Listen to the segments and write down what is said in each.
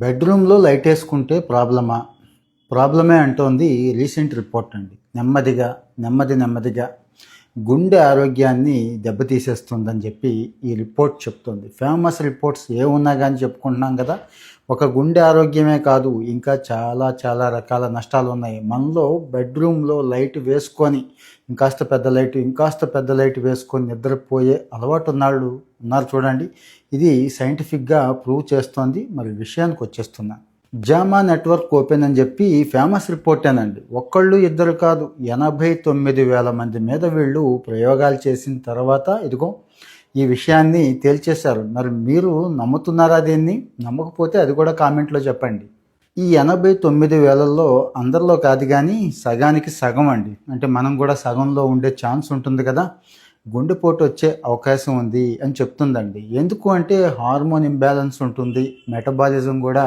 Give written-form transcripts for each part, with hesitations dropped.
బెడ్రూమ్లో లైట్ వేసుకుంటే ప్రాబ్లమా? ప్రాబ్లమే అంటోంది రీసెంట్ రిపోర్ట్ అండి. నెమ్మదిగా గుండె ఆరోగ్యాన్ని దెబ్బతీసేస్తుందని చెప్పి ఈ రిపోర్ట్ చెప్తుంది. ఫేమస్ రిపోర్ట్స్ ఏమున్నా కానీ చెప్పుకుంటున్నాం కదా. ఒక గుండె ఆరోగ్యమే కాదు, ఇంకా చాలా రకాల నష్టాలు ఉన్నాయి. మనలో బెడ్రూమ్లో లైట్ వేసుకొని ఇంకాస్త పెద్ద లైట్ వేసుకొని నిద్రపోయే అలవాటు ఉన్నారు చూడండి. ఇది సైంటిఫిక్గా ప్రూవ్ చేస్తోంది. మరి విషయానికి వచ్చేస్తున్నా. జామా నెట్వర్క్ ఓపెన్ అని చెప్పి ఫేమస్ రిపోర్టేనండి. ఒక్కళ్ళు ఇద్దరు కాదు, 89,000 మంది మీద వీళ్ళు ప్రయోగాలు చేసిన తర్వాత ఇదిగో ఈ విషయాన్ని తేల్చేశారు. మరి మీరు నమ్ముతున్నారా దీన్ని? నమ్మకపోతే అది కూడా కామెంట్లో చెప్పండి. ఈ 89,000లో అందరిలో కాదు కానీ సగానికి సగం అండి. అంటే మనం కూడా సగంలో ఉండే ఛాన్స్ ఉంటుంది కదా, గుండెపోటు వచ్చే అవకాశం ఉంది అని చెప్తుందండి. ఎందుకు అంటే హార్మోన్ ఇంబ్యాలెన్స్ ఉంటుంది, మెటబాలిజం కూడా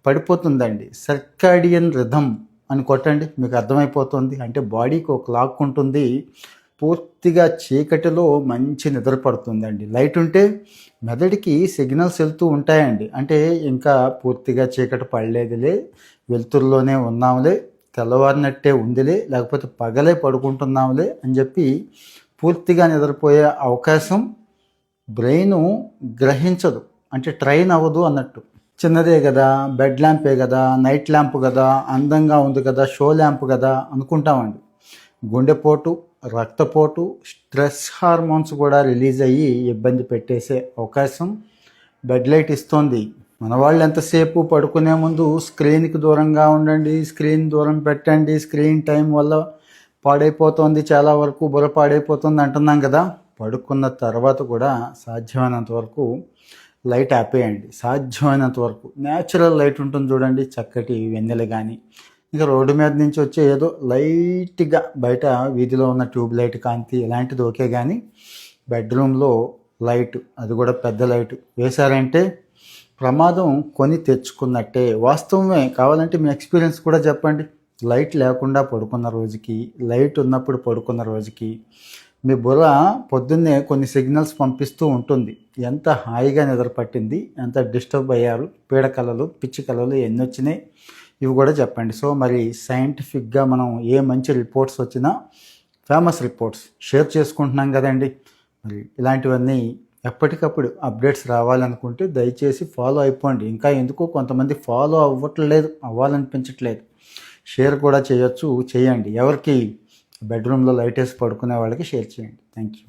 పడిపోతుందండి. సర్కాడియన్ రిథమ్ అని కొట్టండి, మీకు అర్థమైపోతుంది. అంటే బాడీకి ఒక క్లాక్ ఉంటుంది. పూర్తిగా చీకటిలో మంచి నిద్ర పడుతుందండి. లైట్ ఉంటే మెదడుకి సిగ్నల్స్ వెళ్తూ ఉంటాయండి. అంటే ఇంకా పూర్తిగా చీకటి పడలేదులే, వెలుతురులోనే ఉన్నాములే, తెల్లవారినట్టే ఉందిలే, లేకపోతే పగలే పడుకుంటున్నాములే అని చెప్పి పూర్తిగా నిద్రపోయే అవకాశం బ్రెయిన్ గ్రహించదు. అంటే ట్రైన్ అవ్వదు అన్నట్టు. చిన్నదే కదా, బెడ్ ల్యాంపే కదా, నైట్ ల్యాంప్ కదా, అందంగా ఉంది కదా, షో ల్యాంప్ కదా అనుకుంటామండి. గుండెపోటు, రక్తపోటు, స్ట్రెస్ హార్మోన్స్ కూడా రిలీజ్ అయ్యి ఇబ్బంది పెట్టేసే అవకాశం బెడ్ లైట్ ఇస్తోంది. మన వాళ్ళు ఎంతసేపు పడుకునే ముందు స్క్రీన్కి దూరంగా ఉండండి, స్క్రీన్ దూరం పెట్టండి, స్క్రీన్ టైం వల్ల పాడైపోతుంది, చాలా వరకు బుర్ర పాడైపోతుంది అంటున్నాం కదా. పడుకున్న తర్వాత కూడా సాధ్యమైనంత వరకు లైట్ ఆపేయండి. సాధ్యమైనంత వరకు న్యాచురల్ లైట్ ఉంటుంది చూడండి, చక్కటి వెన్నెల కానీ, ఇంకా రోడ్డు మీద నుంచి వచ్చే ఏదో లైట్గా బయట వీధిలో ఉన్న ట్యూబ్ లైట్ కాంతి ఇలాంటిది ఓకే. కానీ బెడ్రూమ్లో లైట్, అది కూడా పెద్ద లైట్ వేశారంటే ప్రమాదం కొని తెచ్చుకున్నట్టే. వాస్తవమే. కావాలంటే మీ ఎక్స్పీరియన్స్ కూడా చెప్పండి. లైట్ లేకుండా పడుకున్న రోజుకి, లైట్ ఉన్నప్పుడు పడుకున్న రోజుకి మీ బుర్ర పొద్దున్నే కొన్ని సిగ్నల్స్ పంపిస్తూ ఉంటుంది. ఎంత హాయిగా నిద్ర పట్టింది, ఎంత డిస్టర్బ్ అయ్యారు, పీడకలలు, పిచ్చి కలలు ఎన్ని వచ్చినాయి, ఇవి కూడా చెప్పండి. సో మరి సైంటిఫిక్గా మనం ఏ మంచి రిపోర్ట్స్ వచ్చినా ఫేమస్ రిపోర్ట్స్ షేర్ చేసుకుంటున్నాం కదండి. మరి ఇలాంటివన్నీ ఎప్పటికప్పుడు అప్డేట్స్ రావాలనుకుంటే దయచేసి ఫాలో అయిపోండి. ఇంకా ఎందుకో కొంతమంది ఫాలో అవ్వాలనిపించట్లేదు. షేర్ కూడా చేయండి. ఎవరికి బెడ్రూమ్లో లైట్ వేసి పడుకునే వాళ్ళకి షేర్ చేయండి. Thank you.